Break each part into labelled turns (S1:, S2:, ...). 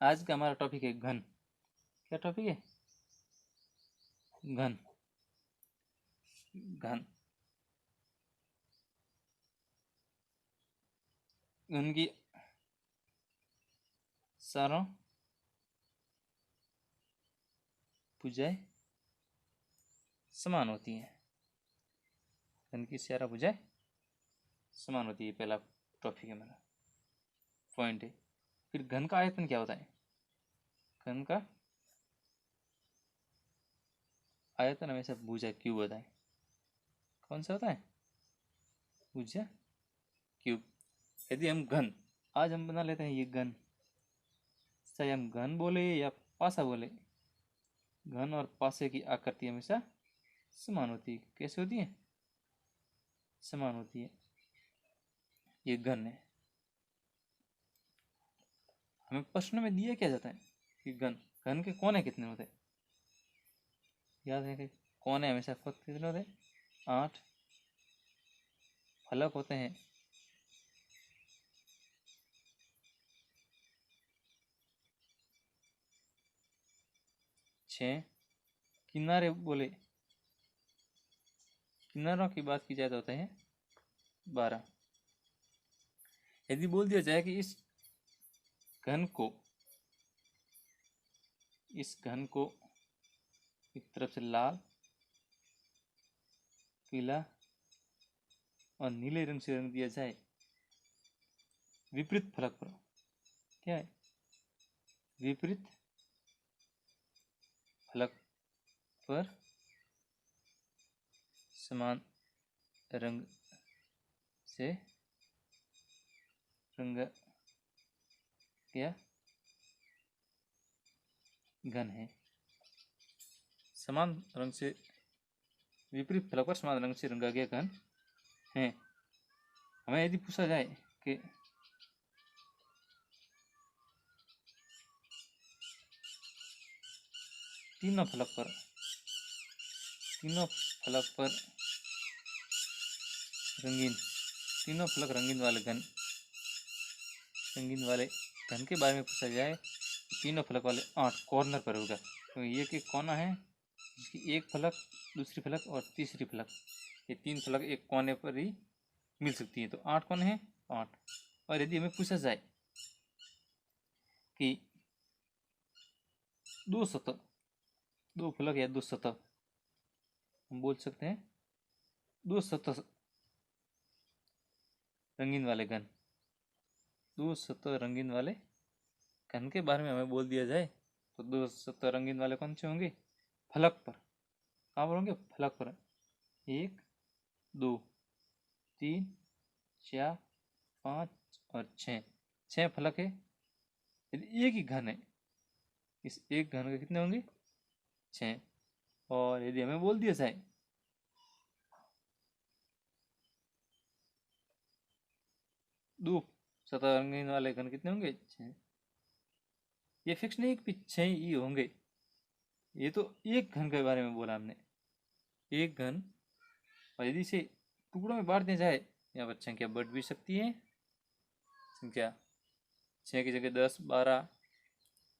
S1: आज का हमारा टॉपिक है घन। क्या टॉपिक है? घन। घन घन की चारों भुजाएं समान होती हैं। घन की चारों भुजाएं समान होती है, पहला टॉपिक है मेरा, पॉइंट है। फिर घन का आयतन क्या होता है? घन का आयतन हमेशा भुजा क्यूब होता है। कौन सा होता है? भुजा क्यूब। यदि हम घन, आज हम बना लेते हैं ये घन, चाहे हम घन बोले या पासा बोले, घन और पासे की आकृति हमेशा समान होती है। कैसे होती है? समान होती है। ये घन है। हमें प्रश्न में दिया क्या जाता है कि घन घन के कोने कितने होते हैं? याद है कि कोने हमेशा कितने होते हैं? 8। फलक होते हैं 6। किनारे बोले, किनारों की बात की जाए तो होते हैं 12। यदि बोल दिया जाए कि घन को इस घन को एक तरफ से लाल, पीला और नीले रंग से रंग दिया जाए विपरीत फलक पर, क्या है? विपरीत फलक पर समान रंग से रंग क्या घन है। समान रंग से विपरीत फलक पर समान रंग से रंगा गया घन है। हमें यदि पूछा जाए कि तीनों फलक पर रंगीन, तीनों फलक रंगीन वाले घन के बारे में पूछा जाए, तीनों फलक वाले 8 कॉर्नर पर होगा। तो ये एक कोना है जिसकी एक फलक, दूसरी फलक और तीसरी फलक, ये 3 फलक एक कोने पर ही मिल सकती है। तो 8 कोने हैं 8। और यदि हमें पूछा जाए कि 2 सतह, 2 फलक या 2 सतह, हम बोल सकते हैं 2 सतह रंगीन वाले घन, 2 सतह रंगीन वाले घन के बारे में हमें बोल दिया जाए तो 2 सतह रंगीन वाले कौन से होंगे? फलक पर। कहाँ पर होंगे? फलक पर। 1 2 3 4 5 और 6 फलक है। यदि एक ही घन है, इस एक घन के कितने होंगे? 6। और यदि हमें बोल दिया जाए 2 सतह रंगीन वाले घन कितने होंगे? 6। ये फिक्स नहीं कि 6 ही होंगे, ये तो एक घन के बारे में बोला हमने, एक घन। और यदि इसे टुकड़ों में बांट दिया जाए, यहाँ पर संख्या बढ़ भी सकती है। संख्या 6 की जगह 10, 12,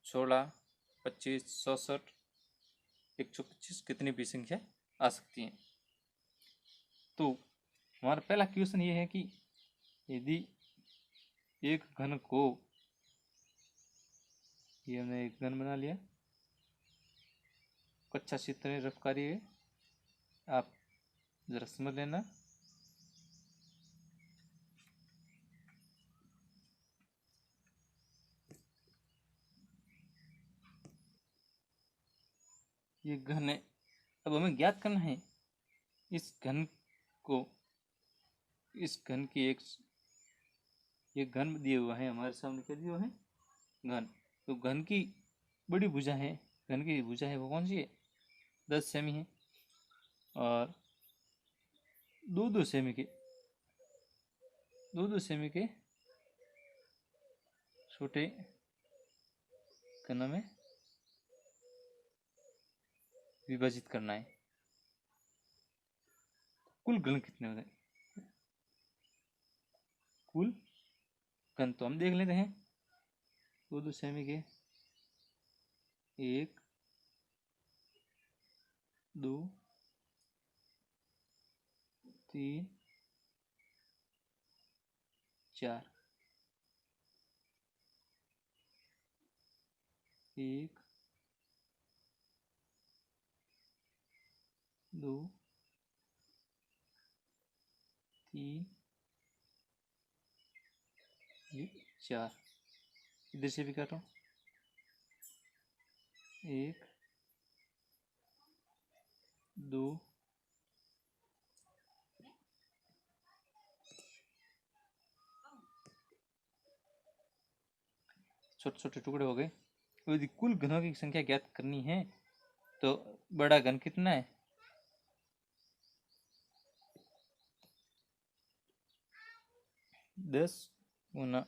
S1: 16, 25, 64, 125 कितनी भी संख्या आ सकती हैं। तो हमारा पहला क्वेश्चन ये है कि यदि एक घन को, ये हमने एक घन बना लिया, कच्चा चित्र रफ कार्य है, आप जरा समझ लेना। ये घन है। अब हमें ज्ञात करना है इस घन को, इस घन की ये घन दिए हुआ है हमारे सामने, क्या दिए हुआ है? घन। तो घन की बड़ी भुजा है, घन की भुजा है वो कौन सी है? 10 सेमी है। और 2-2 सेमी के, 2-2 सेमी के छोटे घनों में विभाजित करना है। कुल घन कितने होते हैं? कुल घन तो हम देख लेते हैं। 2-2 सेमी के 1 2 3 4 1 2 3 4। इधर से भी काटो 1 2 छोटे छोटे टुकड़े हो गए। यदि कुल घनों की संख्या ज्ञात करनी है तो बड़ा घन कितना है? 10 गुना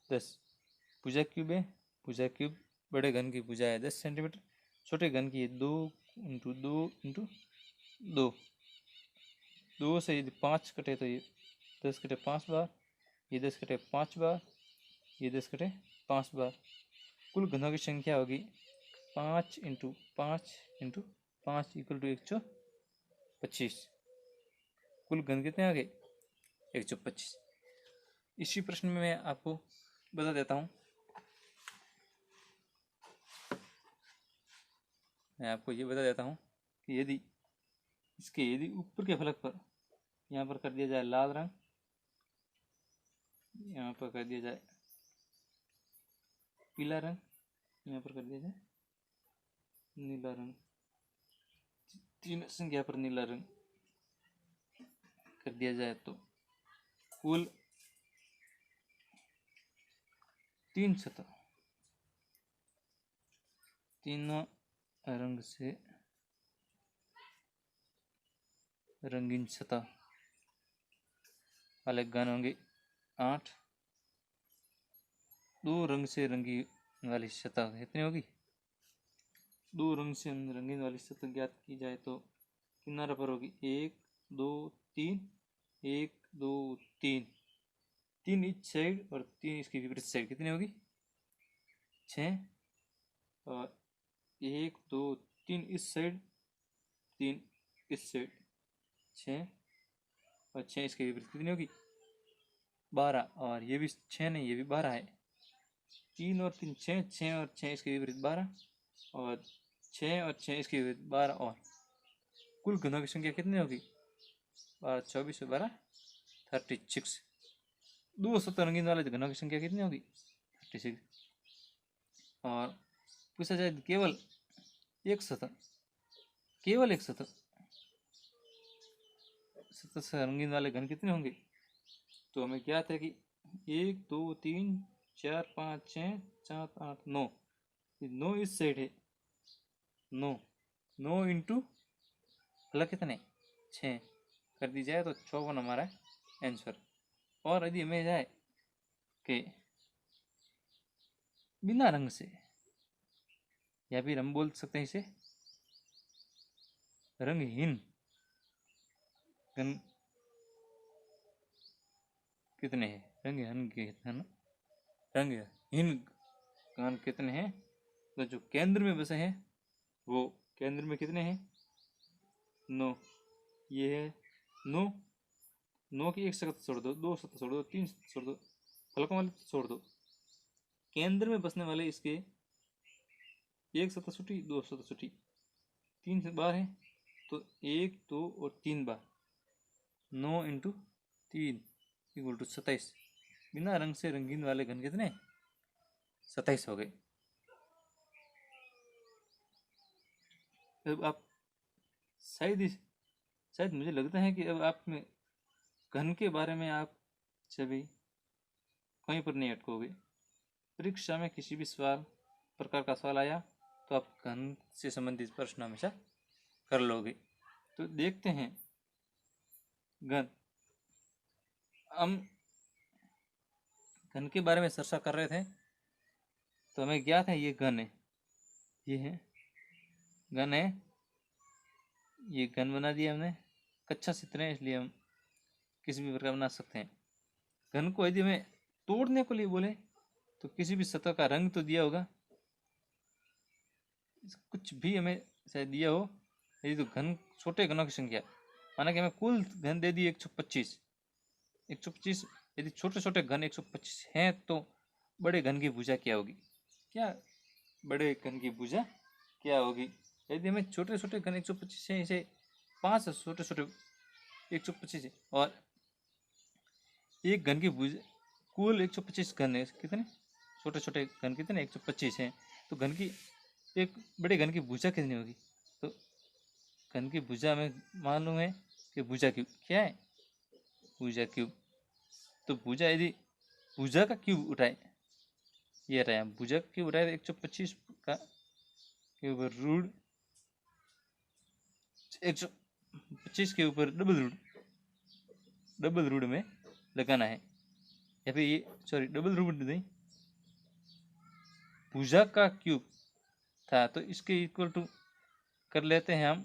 S1: 10 भुजा क्यूब है। भुजा क्यूब बड़े घन की भुजा है 10 सेंटीमीटर, छोटे घन की 2 इंटू 2 इंटू 2। 2 से यदि 5 कटे तो ये 10 कटे 5 बार, ये 10 कटे 5 बार, ये 10 कटे 5 बार। कुल घनों की संख्या होगी 5 इंटू 5 इंटू 5 इक्वल टू 125। कुल घन कितने आ गए? 125। इसी प्रश्न में मैं आपको बता देता हूँ। मैं आपको ये बता देता हूँ कि यदि ऊपर के फलक पर यहाँ पर कर दिया जाए लाल रंग, यहाँ पर कर दिया जाए पीला रंग, यहाँ पर कर दिया जाए नीला रंग, तीन संख्या पर नीला रंग कर दिया जाए तो कुल 3 सतह, तीनों रंग से रंगीन सतह वाले घन होंगे 8। 2 रंग से रंगी वाली सतह कितनी होगी? 2 रंग से रंगीन वाली सतह ज्ञात की जाए तो किनारा पर होगी 1 2 3, 1 2 3, 3 इस साइड और 3 इसकी विपरीत साइड कितनी होगी? 6। और 1 2 3 इस साइड, 3 इस साइड, 6 और 6 इसके विपरीत कितनी होगी? 12। और ये भी 6 नहीं, ये भी 12 है। 3 और 3 6, 6 और 6 इसके विपरीत 12, और 6 और 6 इसके विपरीत 12। और कुल घनों की संख्या कितनी होगी? 12 24 और 12 36। 2 सतह रंगीन वाले घनों की संख्या कितनी होगी? 36। और पूछा जाए केवल एक सतह, केवल एक सतह से रंगीन वाले घन कितने होंगे? तो हमें ज्ञात है कि 1 2 3 4 5 6 7 8 9, 9 इस साइड है, 9 9 इंटू फलक कितने 6 कर दी जाए तो 54 हमारा आंसर। और यदि हमें जाए कि बिना रंग से, या फिर हम बोल सकते हैं इसे रंगहीन घन कितने हैं? रंगहीन घन कितने हैं? तो जो केंद्र में बसे हैं वो केंद्र में कितने हैं? 9। ये है 9। 9 की एक सतह छोड़ दो, 2 सतह छोड़ दो, 3 सतह छोड़ दो, फलकों वाले छोड़ दो। केंद्र में बसने वाले इसके एक सतह छुटी, 2 सतह छुटी, 3 बार है तो 1 2 और 3 बार, 9 इंटू 3 इक्वल टू 27। बिना रंग से रंगीन वाले घन कितने? 27 हो गए। अब आप शायद मुझे लगता है कि अब आप में घन के बारे में आप सभी कहीं पर नहीं अटकोगे। परीक्षा में किसी भी प्रकार का सवाल आया तो आप घन से संबंधित प्रश्न हमेशा कर लोगे। तो देखते हैं घन। हम घन के बारे में चर्चा कर रहे थे तो हमें ज्ञात है ये घन है, ये है घन है, ये घन बना दिया हमने। कच्चा चित्र है इसलिए हम किसी भी प्रकार बना सकते हैं। घन को यदि हमें तोड़ने के लिए बोले तो किसी भी सतह का रंग तो दिया होगा, कुछ भी हमें शायद दिया हो, यदि तो घन छोटे घनों की संख्या, माना कि हमें कुल घन दे दी 125, 125 यदि छोटे छोटे घन 125 हैं तो बड़े घन की भुजा क्या होगी? क्या बड़े घन की भुजा क्या होगी? यदि हमें छोटे छोटे घन 125 हैं, इसे 5 छोटे छोटे 125 है और एक घन की भुजा, कुल 125 घन है, कितने छोटे छोटे घन कितने 125 हैं, तो घन की एक बड़े घन की भुजा कितनी होगी? तो घन की भुजा हमें मालूम है कि भुजा क्यूब क्या है, भुजा क्यूब। तो भुजा यदि भुजा का क्यूब उठाए, ये रहा भुजा का क्यूब उठाए 125 का क्यूब रूट 125 के ऊपर डबल रूट में लगाना है, या फिर ये सॉरी डबल रूट नहीं, भुजा का क्यूब था तो इसके इक्वल टू कर लेते हैं हम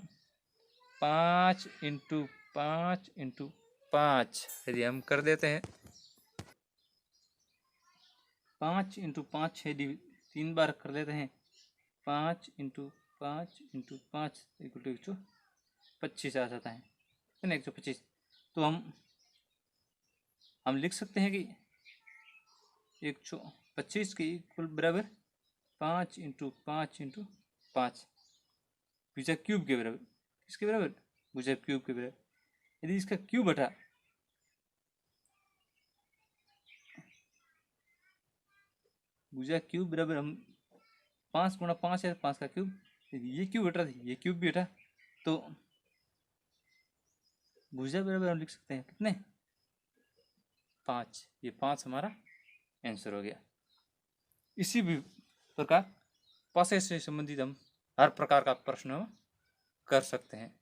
S1: 5 इंटू 5 इंटू 5। यदि हम कर देते हैं 5 इंटू 5, यदि 3 बार कर लेते हैं 5 इंटू 5 इंटू 5 इक्वल टू 125 आ जाता है, 125। तो हम लिख सकते हैं कि 125 के इक्वल बराबर 5 इंटू 5 इंटू 5 भुजा क्यूब के बराबर, किसके बराबर? भुजा क्यूब के बराबर। यदि इसका क्यूब हटा, भुजा क्यूब बराबर हम 5 गुणा 5 है 5 का क्यूब, यदि ये क्यूब हटा ये क्यूब भी हटा तो भुजा बराबर हम लिख सकते हैं कितने 5। ये 5 हमारा आंसर हो गया। इसी भी प्रकार पासे से संबंधित हम हर प्रकार का प्रश्न कर सकते हैं।